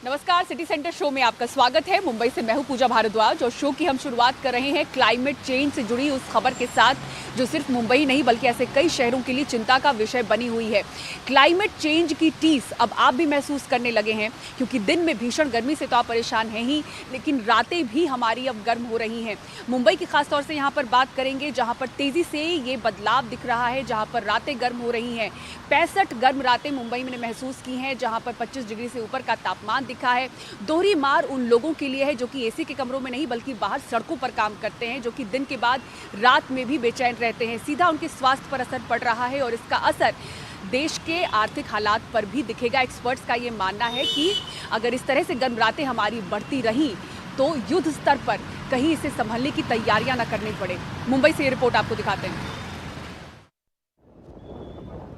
नमस्कार, city centre show में आपका स्वागत है। मुंबई से मैं हूं पूजा भारद्वाज और शो की हम शुरुआत कर रहे हैं क्लाइमेट चेंज से जुड़ी उस खबर के साथ जो सिर्फ मुंबई नहीं बल्कि ऐसे कई शहरों के लिए चिंता का विषय बनी हुई है। क्लाइमेट चेंज की टीस अब आप भी महसूस करने लगे हैं, क्योंकि दिन में भीषण गर्मी से तो आप परेशान हैं ही, लेकिन रातें भी हमारी अब गर्म हो रही हैं। मुंबई की खासतौर से यहाँ पर बात करेंगे, जहाँ पर तेजी से ये बदलाव दिख रहा है, जहाँ पर रातें गर्म हो रही हैं। 65 गर्म रातें मुंबई में महसूस की हैं, जहाँ पर 25 डिग्री से ऊपर का तापमान दिखा है। दोहरी मार उन लोगों के लिए है जो कि एसी के कमरों में नहीं बल्कि बाहर सड़कों पर काम करते हैं, जो कि दिन के बाद रात में भी बेचैन रहते हैं। सीधा उनके स्वास्थ्य पर असर पड़ रहा है और इसका असर देश के आर्थिक हालात पर भी दिखेगा। एक्सपर्ट्स का ये मानना है कि अगर इस तरह से गर्म रातें हमारी बढ़ती रहीं तो युद्ध स्तर पर कहीं इसे संभालने की तैयारियां न करनी पड़े। मुंबई से ये रिपोर्ट आपको दिखाते हैं।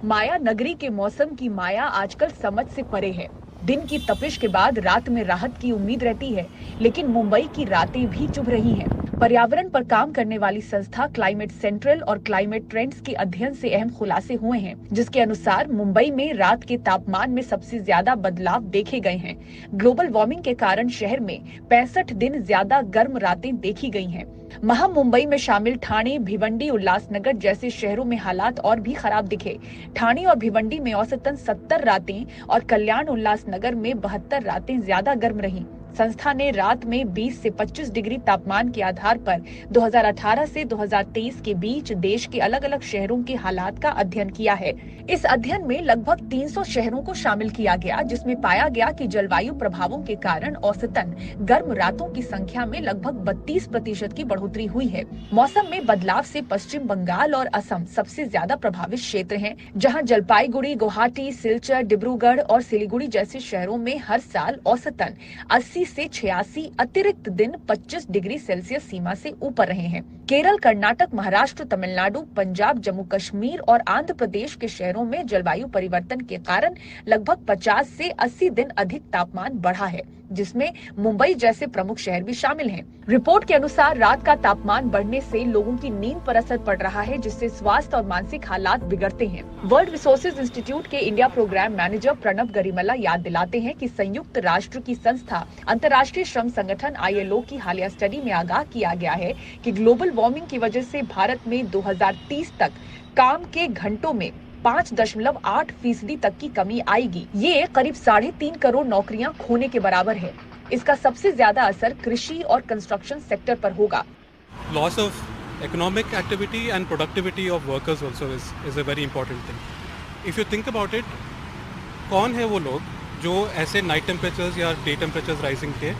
माया नगरी के मौसम की माया आजकल समझ से परे है। दिन की तपिश के बाद रात में राहत की उम्मीद रहती है, लेकिन मुंबई की रातें भी चुभ रही हैं। पर्यावरण पर काम करने वाली संस्था क्लाइमेट सेंट्रल और क्लाइमेट ट्रेंड्स के अध्ययन से अहम खुलासे हुए हैं, जिसके अनुसार मुंबई में रात के तापमान में सबसे ज्यादा बदलाव देखे गए हैं। ग्लोबल वार्मिंग के कारण शहर में 65 दिन ज्यादा गर्म रातें देखी गई हैं। महा मुंबई में शामिल ठाणे, भिवंडी, उल्लासनगर जैसे शहरों में हालात और भी खराब दिखे। ठाणे और भिवंडी में औसतन 70 रातें और कल्याण उल्लासनगर में 72 रातें ज्यादा गर्म रहीं। संस्था ने रात में 20 से 25 डिग्री तापमान के आधार पर 2018 से 2023 के बीच देश के अलग अलग शहरों के हालात का अध्ययन किया है। इस अध्ययन में लगभग 300 शहरों को शामिल किया गया, जिसमें पाया गया कि जलवायु प्रभावों के कारण औसतन गर्म रातों की संख्या में लगभग 32% की बढ़ोतरी हुई है। मौसम में बदलाव से पश्चिम बंगाल और असम सबसे ज्यादा प्रभावित क्षेत्र हैं, जहां जलपाईगुड़ी, गुवाहाटी, सिलचर, डिब्रूगढ़ और सिलीगुड़ी जैसे शहरों में हर साल औसतन 80 से 86 अतिरिक्त दिन 25 डिग्री सेल्सियस सीमा से ऊपर रहे हैं। केरल, कर्नाटक, महाराष्ट्र, तमिलनाडु, पंजाब, जम्मू कश्मीर और आंध्र प्रदेश के शहरों में जलवायु परिवर्तन के कारण लगभग 50 से 80 दिन अधिक तापमान बढ़ा है, जिसमें मुंबई जैसे प्रमुख शहर भी शामिल हैं। रिपोर्ट के अनुसार रात का तापमान बढ़ने से लोगों की नींद पर असर पड़ रहा है, जिससे स्वास्थ्य और मानसिक हालात बिगड़ते हैं। वर्ल्ड रिसोर्सेज इंस्टीट्यूट के इंडिया प्रोग्राम मैनेजर प्रणब गरिमला याद दिलाते हैं कि संयुक्त राष्ट्र की संस्था अंतर्राष्ट्रीय श्रम संगठन ILO की हालिया स्टडी में आगाह किया गया है कि ग्लोबल वार्मिंग की वजह से भारत में 2030 तक काम के घंटों में 5.8% तक की कमी आएगी। ये करीब 3.5 करोड़ नौकरियां खोने के बराबर है। इसका सबसे ज्यादा असर कृषि और कंस्ट्रक्शन सेक्टर पर होगा। Loss of economic activity and productivity of workers also is a very important thing. If you think about it, कौन है वो लोग जो ऐसे नाइट टेम्परेचर्स या डे टेम्परेचर्स राइजिंग के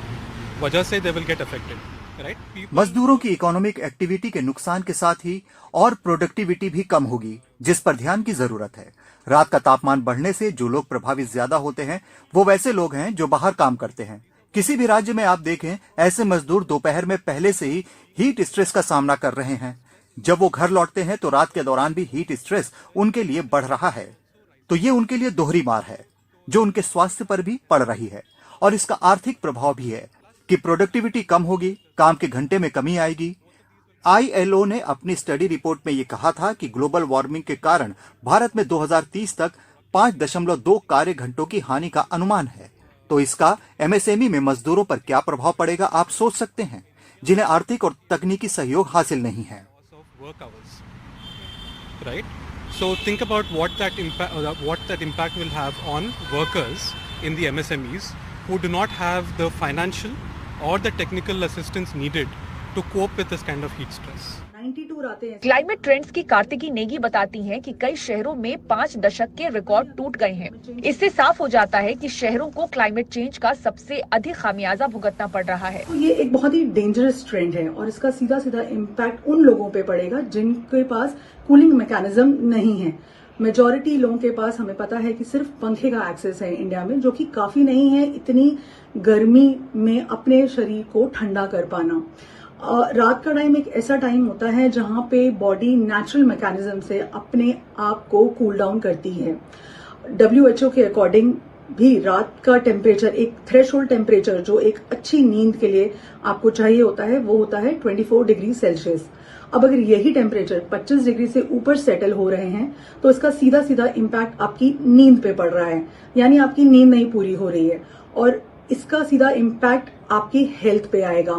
वजह से they will get affected, right? मजदूरों की इकोनॉमिक एक्टिविटी के नुकसान के साथ ही और प्रोडक्टिविटी भी कम होगी, जिस पर ध्यान की जरूरत है। रात का तापमान बढ़ने से जो लोग प्रभावित ज्यादा होते हैं वो वैसे लोग हैं जो बाहर काम करते हैं। किसी भी राज्य में आप देखें, ऐसे मजदूर दोपहर में पहले से ही हीट स्ट्रेस का सामना कर रहे हैं। जब वो घर लौटते हैं तो रात के दौरान भी हीट स्ट्रेस उनके लिए बढ़ रहा है, तो ये उनके लिए दोहरी मार है जो उनके स्वास्थ्य पर भी पड़ रही है। और इसका आर्थिक प्रभाव भी है कि प्रोडक्टिविटी कम होगी, काम के घंटे में कमी आएगी। ILO ने अपनी स्टडी रिपोर्ट में ये कहा था कि ग्लोबल वार्मिंग के कारण भारत में 2030 तक 5.2 कार्य घंटों की हानि का अनुमान है। तो इसका MSME में मजदूरों पर क्या प्रभाव पड़ेगा, आप सोच सकते हैं, जिन्हें आर्थिक और तकनीकी सहयोग हासिल नहीं है। Right? So think about what that impact will have on workers in the MSMEs who do not have the financial or the technical assistance needed to cope with this kind of heat stress. 92 रातें हैं। Climate trends की कार्तिकी नेगी बताती हैं कि कई शहरों में 5 दशक के रिकॉर्ड टूट गए हैं। इससे साफ हो जाता है कि शहरों को क्लाइमेट चेंज का सबसे अधिक खामियाजा भुगतना पड़ रहा है। तो ये एक बहुत ही डेंजरस ट्रेंड है और इसका सीधा सीधा इम्पैक्ट उन लोगों पे पड़ेगा जिनके पास कूलिंग मैकेनिज्म नहीं है। मेजॉरिटी लोगों के पास, हमें पता है कि सिर्फ पंखे का एक्सेस है इंडिया में, जो कि काफी नहीं है इतनी गर्मी में अपने शरीर को ठंडा कर पाना। रात का टाइम एक ऐसा टाइम होता है जहां पे बॉडी नेचुरल मैकेनिज्म से अपने आप को कूल डाउन करती है। WHO के अकॉर्डिंग भी रात का टेम्परेचर, एक थ्रेशोल्ड टेम्परेचर जो एक अच्छी नींद के लिए आपको चाहिए होता है, वो होता है 24 डिग्री सेल्सियस। अब अगर यही टेम्परेचर 25 डिग्री से ऊपर सेटल हो रहे हैं तो इसका सीधा सीधा इम्पैक्ट आपकी नींद पे पड़ रहा है, यानी आपकी नींद नहीं पूरी हो रही है। और इसका सीधा इम्पैक्ट आपकी हेल्थ पे आएगा।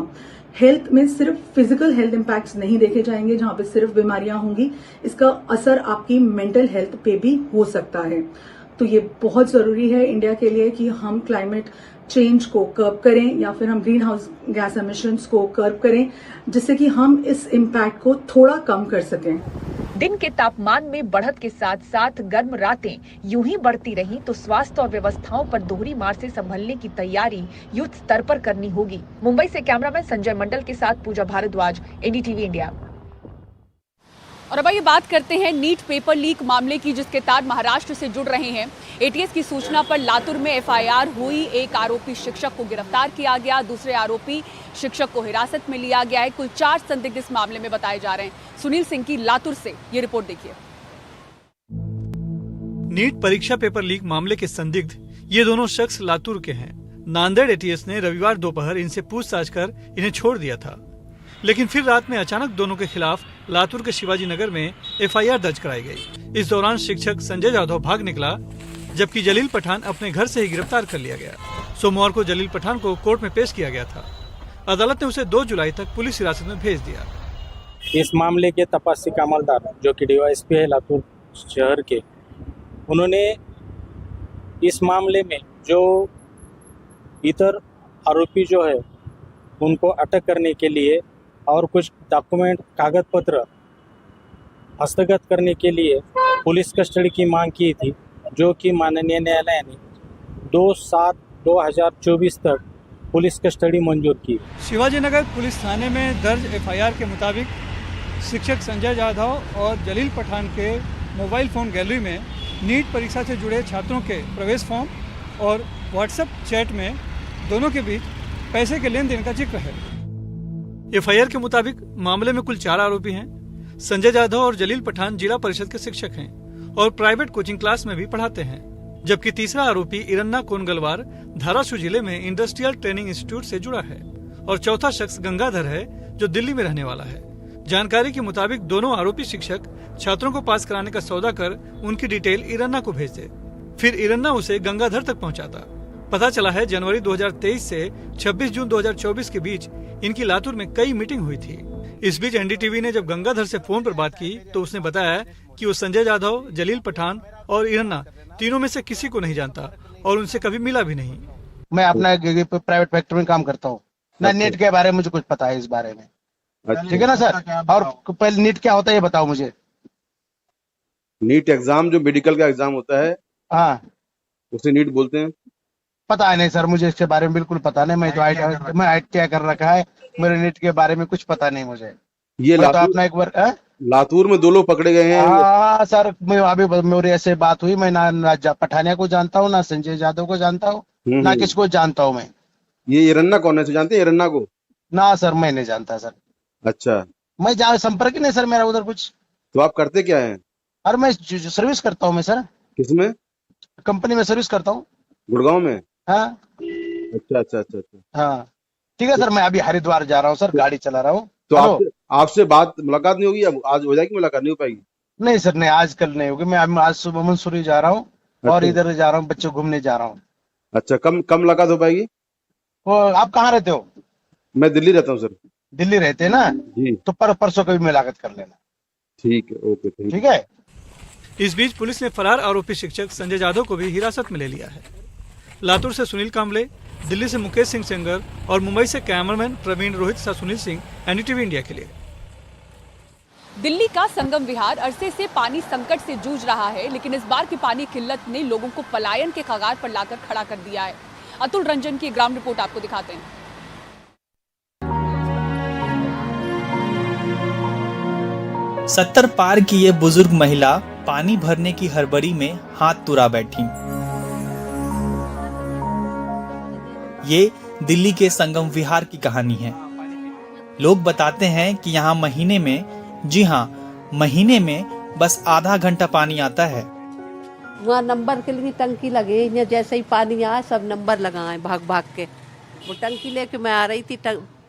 हेल्थ में सिर्फ फिजिकल हेल्थ इम्पैक्ट्स नहीं देखे जाएंगे जहां पे सिर्फ बीमारियां होंगी, इसका असर आपकी मेंटल हेल्थ पे भी हो सकता है। तो ये बहुत जरूरी है इंडिया के लिए कि हम क्लाइमेट चेंज को कर्ब करें या फिर हम ग्रीन हाउस गैस एमिशंस को कर्ब करें, जिससे कि हम इस इम्पैक्ट को थोड़ा कम कर सकें। दिन के तापमान में बढ़त के साथ साथ गर्म रातें यूं ही बढ़ती रहीं तो स्वास्थ्य और व्यवस्थाओं पर दोहरी मार से संभलने की तैयारी युद्ध स्तर पर करनी होगी। मुंबई से कैमरामैन संजय मंडल के साथ पूजा भारद्वाज, एनडीटीवी इंडिया। और अब आइए बात करते हैं नीट पेपर लीक मामले की, जिसके तार महाराष्ट्र से जुड़ रहे हैं। एटीएस की सूचना पर लातूर में एफआईआर हुई। एक आरोपी शिक्षक को गिरफ्तार किया गया, दूसरे आरोपी शिक्षक को हिरासत में लिया गया है। कुल 4 संदिग्ध इस मामले में बताए जा रहे हैं। सुनील सिंह की लातूर से ये रिपोर्ट देखिए। नीट परीक्षा पेपर लीक मामले के संदिग्ध ये दोनों शख्स लातूर के हैं। नांदेड़ एटीएस ने रविवार दोपहर इनसे पूछताछ कर इन्हें छोड़ दिया था, लेकिन फिर रात में अचानक दोनों के खिलाफ लातूर के शिवाजी नगर में एफआईआर दर्ज कराई गई। इस दौरान शिक्षक संजय जाधव भाग निकला, जबकि जलील पठान अपने घर से ही गिरफ्तार कर लिया गया। सोमवार को जलील पठान को कोर्ट में पेश किया गया था। अदालत ने उसे 2 जुलाई तक पुलिस हिरासत में भेज दिया। इस मामले के तपासी कामलदार जो कि डीवाईएसपी है लातूर शहर के, उन्होंने इस मामले में जो इतर आरोपी जो है उनको अटक करने के लिए और कुछ डॉक्यूमेंट कागज पत्र हस्तगत करने के लिए पुलिस कस्टडी की मांग की थी, जो कि माननीय न्यायालय ने 2/7/2024 तक पुलिस कस्टडी मंजूर की। शिवाजी नगर पुलिस थाने में दर्ज एफआईआर के मुताबिक शिक्षक संजय जाधव और जलील पठान के मोबाइल फोन गैलरी में नीट परीक्षा से जुड़े छात्रों के प्रवेश फॉर्म और व्हाट्सएप चैट में दोनों के बीच पैसे के लेन देन का जिक्र है। एफआईआर के मुताबिक मामले में कुल 4 आरोपी हैं। संजय जाधव और जलील पठान जिला परिषद के शिक्षक हैं और प्राइवेट कोचिंग क्लास में भी पढ़ाते हैं, जबकि तीसरा आरोपी इरन्ना कोनगलवार धारासू जिले में इंडस्ट्रियल ट्रेनिंग इंस्टीट्यूट से जुड़ा है और चौथा शख्स गंगाधर है जो दिल्ली में रहने वाला है। जानकारी के मुताबिक दोनों आरोपी शिक्षक छात्रों को पास कराने का सौदा कर उनकी डिटेल इरन्ना को भेजते, फिर इरन्ना उसे गंगाधर तक पहुंचाता। पता चला है जनवरी 2023 से 26 जून 2024 के बीच इनकी लातूर में कई मीटिंग हुई थी। इस बीच एनडीटीवी ने जब गंगाधर से फोन पर बात की तो उसने बताया कि वो संजय जाधव, जलील पठान और इरन्ना तीनों में से किसी को नहीं जानता और उनसे कभी मिला भी नहीं। मैं अपना प्राइवेट फैक्ट्री में काम करता हूँ ना। नीट के बारे में मुझे कुछ पता है इस बारे में, ठीक है ना सर? और पहले नीट क्या होता है ये बताओ मुझे। नीट एग्जाम जो मेडिकल का एग्जाम होता है, हाँ, उसे नीट बोलते हैं। पता है नहीं सर, मुझे इसके बारे में बिल्कुल पता नहीं। मैं तो ITI कर रखा है, मेरे नीट के बारे में कुछ पता नहीं मुझे। ये तो अपना एक बार लातूर में 2 लोग पकड़े गए हैं। हाँ सर, मैं अभी मेरी ऐसे बात हुई, मैं ना पठानिया को जानता हूँ, ना संजय जाधव को जानता हूँ, ना किसको जानता हूँ मैं। ये इरन्ना कौन है, जानते हैं इरन्ना को? ना सर, मैं नहीं जानता सर। अच्छा, मैं जहाँ संपर्क ही नहीं सर मेरा उधर कुछ। तो आप करते क्या है? अरे मैं सर्विस करता हूँ मैं सर। किसमें? कंपनी में सर्विस करता हूँ, गुड़गांव में। हाँ। अच्छा। हाँ ठीक है सर, मैं अभी हरिद्वार जा रहा हूँ सर, गाड़ी चला रहा हूँ। तो आपसे मुलाकात नहीं होगी? अब आज हो जाएगी मुलाकात? नहीं हो पाएगी? नहीं सर, नहीं, आज कल नहीं होगी। मैं आज सुबह मंसूरी जा रहा हूँ और इधर जा रहा हूँ, बच्चे घूमने जा रहा हूँ। अच्छा, कम मुलाकात हो पाएगी? आप कहाँ रहते हो? मैं दिल्ली रहता हूँ सर। दिल्ली रहते हैं ना जी। तो परसों कभी मुलाकात कर लेना। ठीक है, ओके, ठीक है। इस बीच पुलिस ने फरार आरोपी शिक्षक संजय जाधव को भी हिरासत में ले लिया है। लातूर से सुनील कांबले, दिल्ली से मुकेश सिंह सेंगर और मुंबई से कैमरामैन प्रवीण रोहित सा सुनील सिंह, एनडीटीवी इंडिया के लिए। दिल्ली का संगम विहार अरसे से पानी संकट से जूझ रहा है, लेकिन इस बार की पानी किल्लत ने लोगों को पलायन के कगार पर लाकर खड़ा कर दिया है। अतुल रंजन की ग्राउंड रिपोर्ट आपको दिखाते हैं। 70 पार की ये बुजुर्ग महिला पानी भरने की हड़बड़ी में हाथ तुरा बैठी। ये दिल्ली के संगम विहार की कहानी है। लोग बताते हैं कि यहाँ महीने में, जी हाँ, महीने में बस आधा घंटा पानी आता है। वहाँ नंबर के लिए टंकी लगे, जैसे ही पानी आया सब नंबर लगाए भाग भाग के। वो टंकी लेके मैं आ रही थी,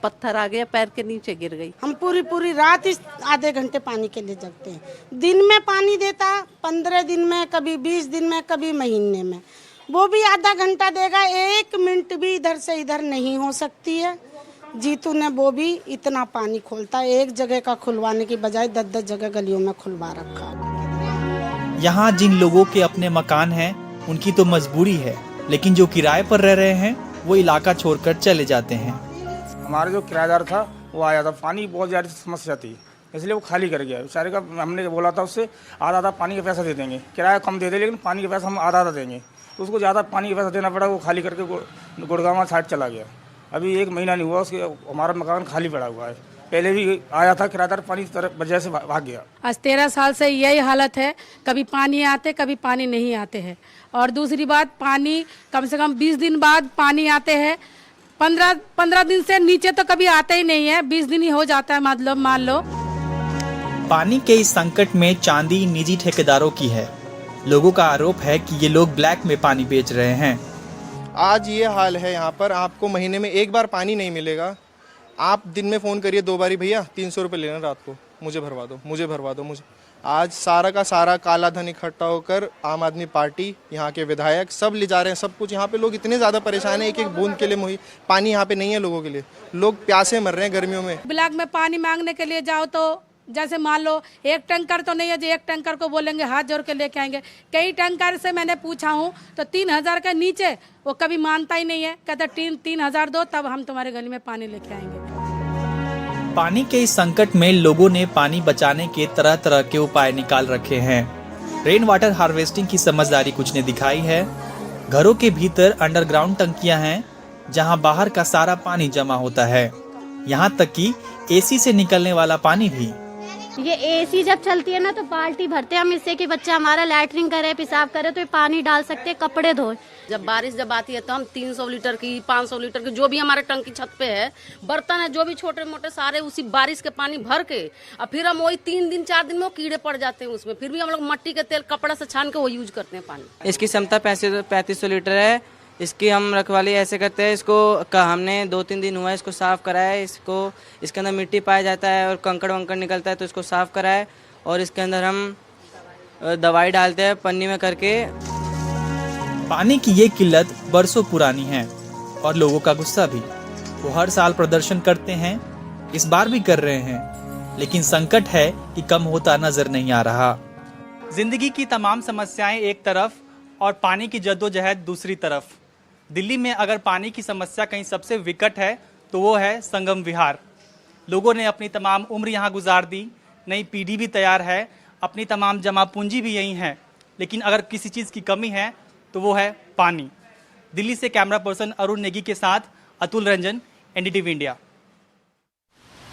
पत्थर आ गया, पैर के नीचे गिर गई। हम पूरी रात इस आधे घंटे पानी के लिए जगते हैं। दिन में पानी देता 15 दिन में, कभी 20 दिन में, कभी महीने में। वो भी आधा घंटा देगा, 1 मिनट भी इधर से इधर नहीं हो सकती है। जीतू ने वो भी इतना पानी खोलता है, एक जगह का खुलवाने की बजाय 10-10 जगह गलियों में खुलवा रखा। यहाँ जिन लोगों के अपने मकान हैं, उनकी तो मजबूरी है, लेकिन जो किराए पर रह रहे हैं वो इलाका छोड़कर चले जाते हैं। हमारा जो किराएदार था वो आया था, पानी बहुत ज़्यादा समस्या थी, इसलिए वो खाली कर गया बेचारे का। हमने बोला था उससे आधा पानी का पैसा दे देंगे, किराया कम दे दे लेकिन पानी का पैसा हम आधा देंगे, तो उसको ज़्यादा पानी का पैसा देना पड़ा। वो खाली करके गुड़गांव साइड चला गया। अभी 1 महीना नहीं हुआ उसके, हमारा मकान खाली पड़ा हुआ है। पहले भी आया था किराएदार, पानी की वजह से भाग गया। आज 13 साल से यही हालत है, कभी पानी आते कभी पानी नहीं आते हैं। और दूसरी बात, पानी कम से कम 20 दिन बाद पानी आते हैं, 15 दिन से नीचे तो कभी आते ही नहीं है, 20 दिन ही हो जाता है मतलब मान लो। पानी के इस संकट में चांदी निजी ठेकेदारों की है। लोगों का आरोप है कि ये लोग ब्लैक में पानी बेच रहे हैं। आज ये हाल है यहाँ पर, आपको महीने में 1 बार पानी नहीं मिलेगा। आप दिन में फ़ोन करिए 2 बारी, भैया 300 रुपये लेना रात को, मुझे भरवा दो, मुझे भरवा दो, मुझे। आज सारा का सारा काला धन इकट्ठा होकर आम आदमी पार्टी, यहाँ के विधायक सब ले जा रहे हैं सब कुछ। यहाँ पे लोग इतने ज़्यादा परेशान हैं, एक एक बूंद के लिए पानी यहाँ पे नहीं है लोगों के लिए। लोग प्यासे मर रहे हैं गर्मियों में। ब्लैक में पानी मांगने के लिए जाओ तो जैसे मान लो 1 टैंकर तो नहीं है जो 1 टैंकर को बोलेंगे हाथ जोड़ के लेके आएंगे। कई टैंकर से मैंने पूछा हूँ तो 3000 के नीचे वो कभी मानता ही नहीं है, कहता 3,000 दो तब हम तुम्हारे गली में पानी लेके आएंगे। पानी के इस संकट में लोगों ने पानी बचाने के तरह तरह के उपाय निकाल रखे हैं। रेन वाटर हार्वेस्टिंग की समझदारी कुछ ने दिखाई है। घरों के भीतर अंडरग्राउंड टंकियां हैं जहां बाहर का सारा पानी जमा होता है। यहां तक कि एसी से निकलने वाला पानी भी। ये एसी जब चलती है ना तो बाल्टी भरते हैं हम इससे कि बच्चा हमारा लैटरिन करे, पेशाब करे तो ये पानी डाल सकते हैं, कपड़े धोए। जब बारिश आती है तो हम 300 लीटर की 500 लीटर की जो भी हमारे टंकी छत पे है बर्तन है, जो भी छोटे मोटे सारे उसी बारिश के पानी भर के और फिर हम वही 3 दिन 4 दिन में वो कीड़े पड़ जाते हैं उसमें। फिर भी हम लोग मट्टी के तेल कपड़ा से छान के वो यूज करते हैं पानी। इसकी क्षमता 3500 लीटर है। इसकी हम रखवाली ऐसे करते हैं, इसको हमने 2-3 दिन हुआ है इसको साफ़ कराया है। इसके अंदर मिट्टी पाया जाता है और कंकड़ वंकड़ निकलता है तो इसको साफ़ कराया और इसके अंदर हम दवाई डालते हैं पन्नी में करके। पानी की ये किल्लत बरसों पुरानी है और लोगों का गुस्सा भी। वो हर साल प्रदर्शन करते हैं, इस बार भी कर रहे हैं, लेकिन संकट है कि कम होता नजर नहीं आ रहा। जिंदगी की तमाम समस्याएं एक तरफ और पानी की जद्दोजहद दूसरी तरफ। दिल्ली में अगर पानी की समस्या कहीं सबसे विकट है तो वो है संगम विहार। लोगों ने अपनी तमाम उम्र यहाँ गुजार दी, नई पीढ़ी भी तैयार है, अपनी तमाम जमा पूंजी भी यहीं है, लेकिन अगर किसी चीज़ की कमी है तो वो है पानी। दिल्ली से कैमरा पर्सन अरुण नेगी के साथ अतुल रंजन, एनडीटीवी इंडिया।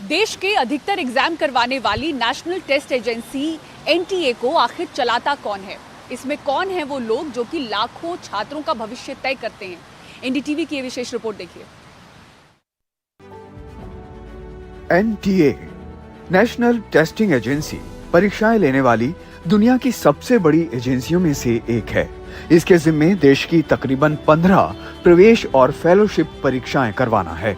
देश के अधिकतर एग्जाम करवाने वाली नेशनल टेस्ट एजेंसी एनटीए को आखिर चलाता कौन है? इसमें कौन है वो लोग जो कि लाखों छात्रों का भविष्य तय करते हैं? एनडीटीवी की ये विशेष रिपोर्ट देखिए। एनटीए नेशनल टेस्टिंग एजेंसी परीक्षाएं लेने वाली दुनिया की सबसे बड़ी एजेंसियों में से एक है। इसके जिम्मे देश की तकरीबन 15 प्रवेश और फेलोशिप परीक्षाएं करवाना है।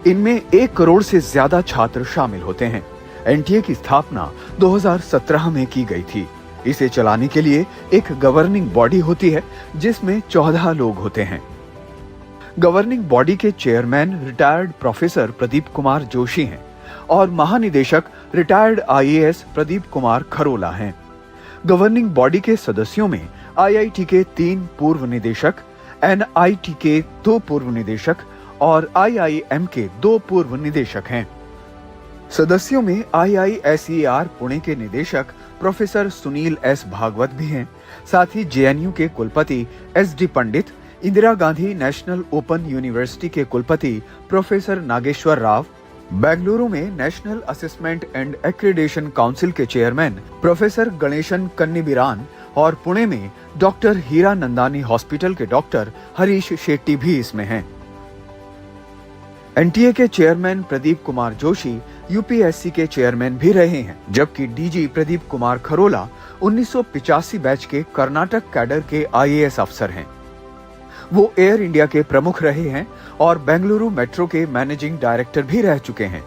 इनमें 1 करोड़ से ज्यादा छात्र शामिल होते हैं। एनटीए की स्थापना 2017 में की गई थी। इसे चलाने के लिए एक गवर्निंग बॉडी होती है जिसमें 14 लोग होते हैं। गवर्निंग बॉडी के chairman retired professor Pradeep Kumar Joshi हैं और महानिदेशक रिटायर्ड आईएएस प्रदीप कुमार खरोला हैं। गवर्निंग बॉडी के सदस्यों में आईआईटी के 3 पूर्व निदेशक, एनआईटी के 2 पूर्व निदेशक और आईआईएम के 2 पूर्व निदेशक हैं। सदस्यों में आईआईएसईआर पुणे के निदेशक प्रोफेसर सुनील एस भागवत भी हैं। साथ ही जेएनयू के कुलपति SD Pandit, Indira Gandhi national open university के कुलपति प्रोफेसर नागेश्वर राव, बेंगलुरु में national assessment and accreditation council के चेयरमैन प्रोफेसर गणेशन कन्नीबिरान और पुणे में डॉक्टर हीरा नंदानी हॉस्पिटल के डॉक्टर हरीश शेट्टी भी इसमें हैं। एनटीए के चेयरमैन प्रदीप कुमार जोशी यूपीएससी के चेयरमैन भी रहे हैं, जबकि डीजी प्रदीप कुमार खरोला 1985 बैच के कर्नाटक कैडर के आईएएस अफसर हैं। वो एयर इंडिया के प्रमुख रहे हैं और बेंगलुरु मेट्रो के मैनेजिंग डायरेक्टर भी रह चुके हैं।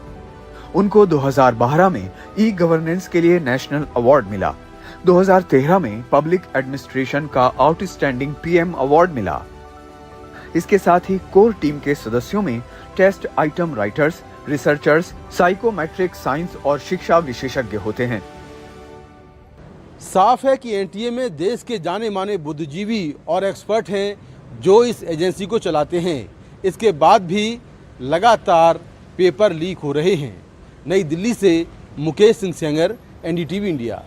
उनको 2012 में ई गवर्नेंस के लिए नेशनल अवार्ड मिला। 2013 में पब्लिक एडमिनिस्ट्रेशन का आउटस्टैंडिंग पीएम अवार्ड मिला। इसके साथ ही कोर टीम के सदस्यों में test item writers, researchers, psychometric science और शिक्षा विशेषज्ञ होते हैं। साफ है कि एनटीए में देश के जाने माने बुद्धिजीवी और एक्सपर्ट हैं जो इस एजेंसी को चलाते हैं। इसके बाद भी लगातार पेपर लीक हो रहे हैं। नई दिल्ली से Mukesh Singh Sengar, NDTV India.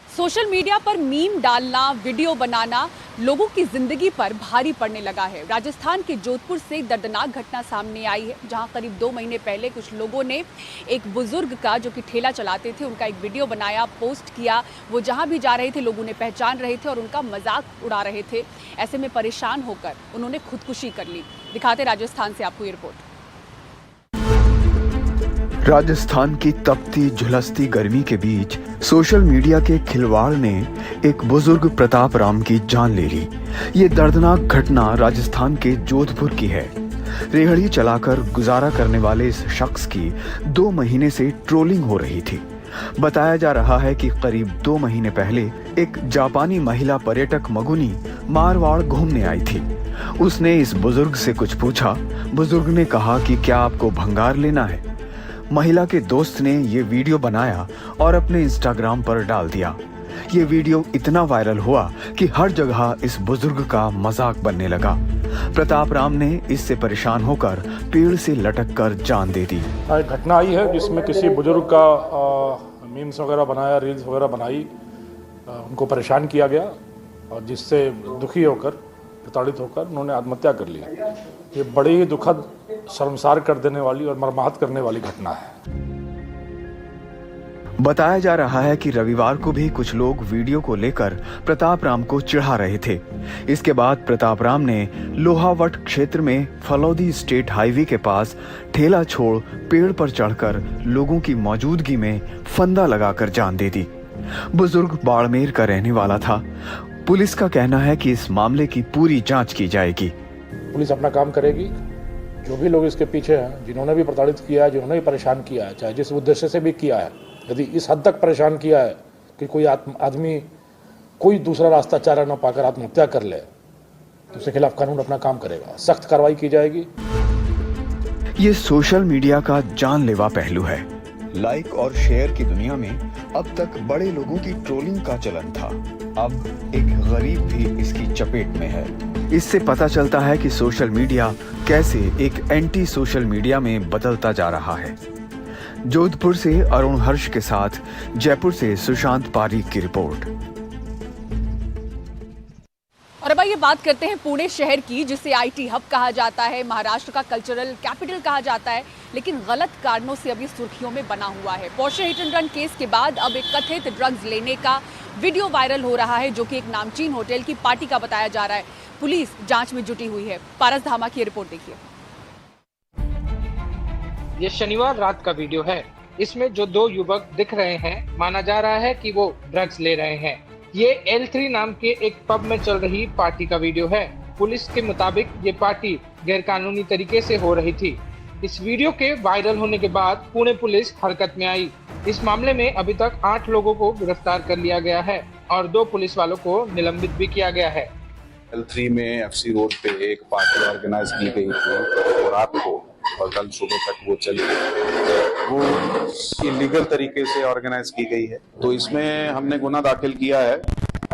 Social media पर मीम डालना, वीडियो बनाना लोगों की जिंदगी पर भारी पड़ने लगा है। राजस्थान के जोधपुर से एक दर्दनाक घटना सामने आई है, जहां करीब 2 महीने पहले कुछ लोगों ने एक बुजुर्ग का, जो कि ठेला चलाते थे, उनका एक वीडियो बनाया, पोस्ट किया। वो जहां भी जा रहे थे लोग उन्हें पहचान रहे थे और उनका मजाक उड़ा रहे थे। ऐसे में परेशान होकर उन्होंने खुदकुशी कर ली। दिखाते राजस्थान से आपको ये रिपोर्ट। राजस्थान की तपती झुलसती गर्मी के बीच सोशल मीडिया के खिलवाड़ ने एक बुजुर्ग प्रताप राम की जान ले ली। ये दर्दनाक घटना राजस्थान के जोधपुर की है। रेहड़ी चलाकर गुजारा करने वाले इस शख्स की 2 महीने से ट्रोलिंग हो रही थी। बताया जा रहा है कि करीब 2 महीने पहले एक जापानी महिला पर्यटक मगुनी मारवाड़ घूमने आई थी। उसने इस बुजुर्ग से कुछ पूछा। बुजुर्ग ने कहा कि क्या आपको भंगार लेना है। महिला के दोस्त ने ये वीडियो बनाया और अपने इंस्टाग्राम पर डाल दिया। ये वीडियो इतना वायरल हुआ कि हर जगह इस बुजुर्ग का मजाक बनने लगा। प्रताप राम ने इससे परेशान होकर पेड़ से लटक कर जान दे दी। एक घटना आई है जिसमें किसी बुजुर्ग का मीम्स वगैरह बनाया, रील्स वगैरह बनाई, उनको परेशान किया गया और जिससे दुखी होकर, प्रताड़ित होकर उन्होंने आत्महत्या कर ली। ये बड़ी ही दुखद, शर्मसार कर देने वाली और मर्माहत करने वाली घटना है। बताया जा रहा है कि रविवार को भी कुछ लोग वीडियो को लेकर प्रताप राम को चिढ़ा रहे थे। इसके बाद प्रताप राम ने लोहावट क्षेत्र में फलौदी स्टेट हाईवे के पास ठेला छोड़ पेड़ पर चढ़कर लोगों की मौजूदगी में फंदा लगाकर जान दे दी। बुजुर्ग बाड़मेर का रहने वाला था। पुलिस का कहना है कि इस मामले की पूरी जांच की जाएगी। पुलिस अपना काम करेगी। जो भी लोग इसके पीछे हैं, जिन्होंने भी प्रताड़ित किया है, जिन्होंने भी परेशान किया है, चाहे जिस उद्देश्य से भी किया है, यदि इस हद तक परेशान किया है कि कोई आदमी कोई दूसरा रास्ता चारा न पाकर आत्महत्या कर ले, तो उसके खिलाफ कानून अपना काम करेगा। सख्त कार्रवाई की जाएगी। ये सोशल मीडिया का जानलेवा पहलू है। लाइक और शेयर की दुनिया में अब तक बड़े लोगों की ट्रोलिंग का चलन था। अब एक गरीब भी इसकी चपेट में है। इससे पता चलता है कि सोशल मीडिया कैसे एक एंटी सोशल मीडिया में बदलता जा रहा है। जोधपुर से अरुण हर्ष के साथ जयपुर से सुशांत पारीक की रिपोर्ट। और अब ये बात करते हैं पुणे शहर की, जिसे आईटी हब कहा जाता है, महाराष्ट्र का कल्चरल कैपिटल कहा जाता है, लेकिन गलत कारणों से अभी सुर्खियों में बना हुआ है। Porsche hit and run case के बाद अब एक कथित ड्रग्स लेने का वीडियो वायरल हो रहा है, जो कि एक नामचीन होटल की पार्टी का बताया जा रहा है। पुलिस जांच में जुटी हुई है। पारस धामा की रिपोर्ट देखिए। ये शनिवार रात का वीडियो है। इसमें जो 2 युवक दिख रहे हैं, माना जा रहा है कि वो ड्रग्स ले रहे हैं। ये L3 नाम के एक पब में चल रही पार्टी का वीडियो है। पुलिस के मुताबिक ये पार्टी गैरकानूनी तरीके से हो रही थी। इस वीडियो के वायरल होने के बाद पुणे पुलिस हरकत में आई। इस मामले में अभी तक 8 लोगों को गिरफ्तार कर लिया गया है और 2 पुलिस वालों को निलंबित भी किया गया है। L3 में FC रोड पे एक पार्टी ऑर्गेनाइज की गई थी और रात को और कल सुबह तक वो चली। वो इलीगल तरीके से ऑर्गेनाइज की गई है, तो इसमें हमने गुना दाखिल किया है।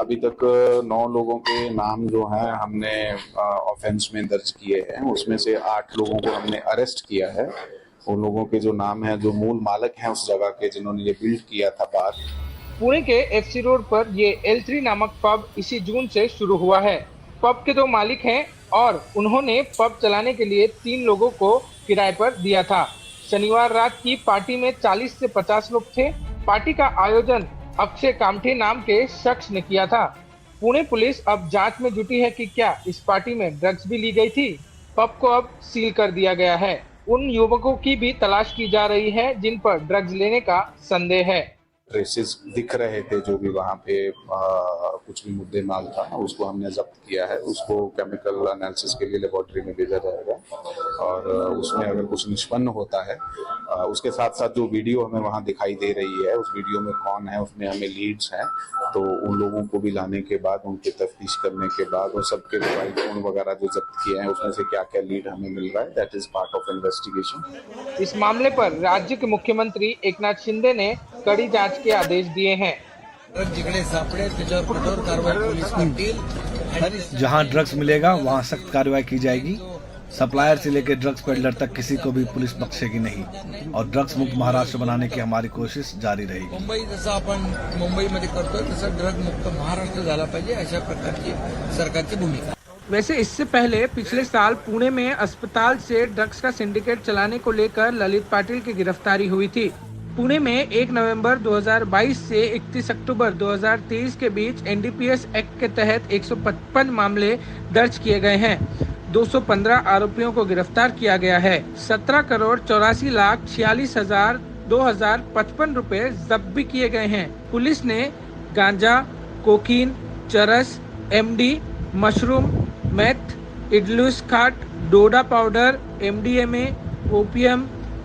अभी तक 9 लोगों के नाम जो हैं हमने ऑफेंस में दर्ज किए हैं। उसमें से 8 लोगों को हमने अरेस्ट किया है। उन लोगों के जो नाम हैं, जो मूल मालिक हैं उस जगह के, जिन्होंने ये बिल्ड किया था बार। पुणे के FC रोड पर ये L3 नामक पब इसी जून से शुरू हुआ है। पब के 2 मालिक हैं और उन्होंने पब चलाने के लिए 3 लोगों को किराए पर दिया था। शनिवार रात की पार्टी में 40 से 50 लोग थे। पार्टी का आयोजन अक्षय कामठे नाम के शख्स ने किया था। पुणे पुलिस अब जांच में जुटी है कि क्या इस पार्टी में ड्रग्स भी ली गई थी। पब को अब सील कर दिया गया है। उन युवकों की भी तलाश की जा रही है जिन पर ड्रग्स लेने का संदेह है। ट्रेसेस दिख रहे थे, जो भी वहाँ पे कुछ भी मुद्दे माल था उसको हमने जब्त किया है। उसको केमिकल एनालिसिस के लिए लेबोरेटरी में भेजा जाएगा और उसमें अगर कुछ निष्पन्न होता है, उसके साथ साथ जो वीडियो हमें वहाँ दिखाई दे रही है उस वीडियो में कौन है, उसमें हमें लीड्स हैं, तो उन लोगों को भी लाने के बाद उनकी तफ्तीश करने के बाद और सबके मोबाइल फोन वगैरह जो जब्त किए हैं उसमें से क्या क्या लीड हमें मिल रहा है, that is part of investigation. इस मामले पर राज्य के मुख्यमंत्री एकनाथ शिंदे ने कड़ी जांच के आदेश दिए हैं। जहां ड्रग्स मिलेगा वहां सख्त कार्रवाई की जाएगी। सप्लायर से लेकर ड्रग्स पेडलर तक किसी को भी पुलिस बख्शेगी नहीं और ड्रग्स मुक्त महाराष्ट्र बनाने की हमारी कोशिश जारी रहेगी। मुंबई जसं आपण मुंबईमध्ये करतोय तसं ड्रग मुक्त महाराष्ट्र झाला पाहिजे, अशा प्रकारची सरकारची भूमिका। वैसे इससे पहले पिछले साल पुणे में अस्पताल से ड्रग्स का सिंडिकेट चलाने को लेकर ललित पाटिल की गिरफ्तारी हुई थी। पुणे में 1 नवंबर 2022 से 31 अक्टूबर 2023 के बीच एनडीपीएस एक्ट के तहत 155 मामले दर्ज किए गए हैं। 215 आरोपियों को गिरफ्तार किया गया है। 17,84,46,255 रुपए जब्त भी किए गए हैं। पुलिस ने गांजा, कोकीन, चरस, एमडी, मशरूम, मेथ, इडलूस खाट, डोडा पाउडर, एमडीएमए, ओपीएम,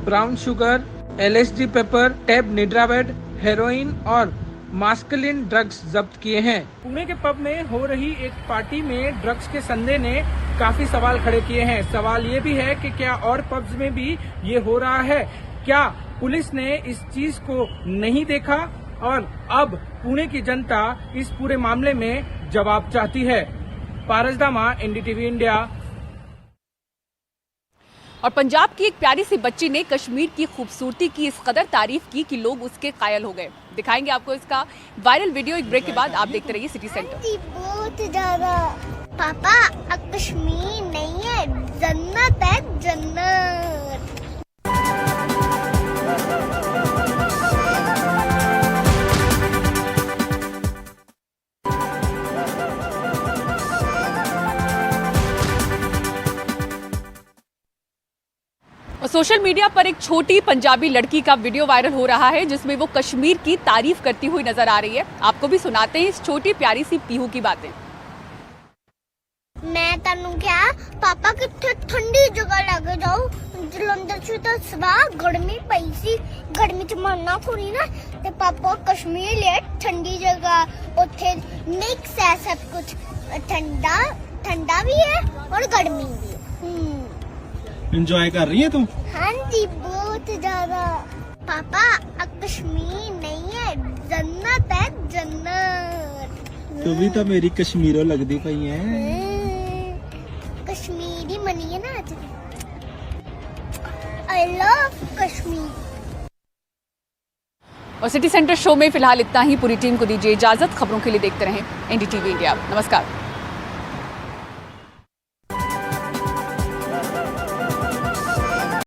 brown sugar, LSD paper, tab निड्रावेड, हेरोइन और मास्कुलिन ड्रग्स जब्त किए हैं। पुणे के पब में हो रही एक पार्टी में ड्रग्स के संदेह ने काफी सवाल खड़े किए हैं। सवाल ये भी है कि क्या और पब्स में भी ये हो रहा है? क्या पुलिस ने इस चीज को नहीं देखा? और अब पुणे की जनता इस पूरे मामले में जवाब चाहती है। पारस दामा, एनडीटीवी इंडिया। और पंजाब की एक प्यारी सी बच्ची ने कश्मीर की खूबसूरती की इस कदर तारीफ की कि लोग उसके कायल हो गए। दिखाएंगे आपको इसका वायरल वीडियो एक ब्रेक के बाद। आप देखते रहिए सिटी सेंटर। बहुत ज्यादा पापा, अब कश्मीर नहीं है, जन्नत है, जन्नत। सोशल मीडिया पर एक छोटी पंजाबी लड़की का वीडियो वायरल हो रहा है जिसमें वो कश्मीर की तारीफ करती हुई नजर आ रही है। आपको भी सुनाते हैं इस छोटी प्यारी सी पीहू की बातें। मैं तनु क्या पापा कितने ठंडी जगह लगे जाओ, जलंधर से तो सदा गर्मी पई सी, गर्मी च मरना थोड़ी ना, ते पापा कश्मीर ले ठंडी जगह, उथे मिक्स है सब कुछ, ठंडा ठंडा भी है और गर्मी भी है। एंजॉय कर रही है तुम? हाँ जी, बहुत ज्यादा। पापा, अब कश्मीर नहीं है, जन्नत है, जन्नत। तू भी तो मेरी कश्मीरों लगती पई है। कश्मीरी मनी है ना आज। I love Kashmir. और सिटी सेंटर शो में फिलहाल इतना ही। पूरी टीम को दीजिए इजाजत। खबरों के लिए देखते रहें एनडीटीवी इंडिया। नमस्कार।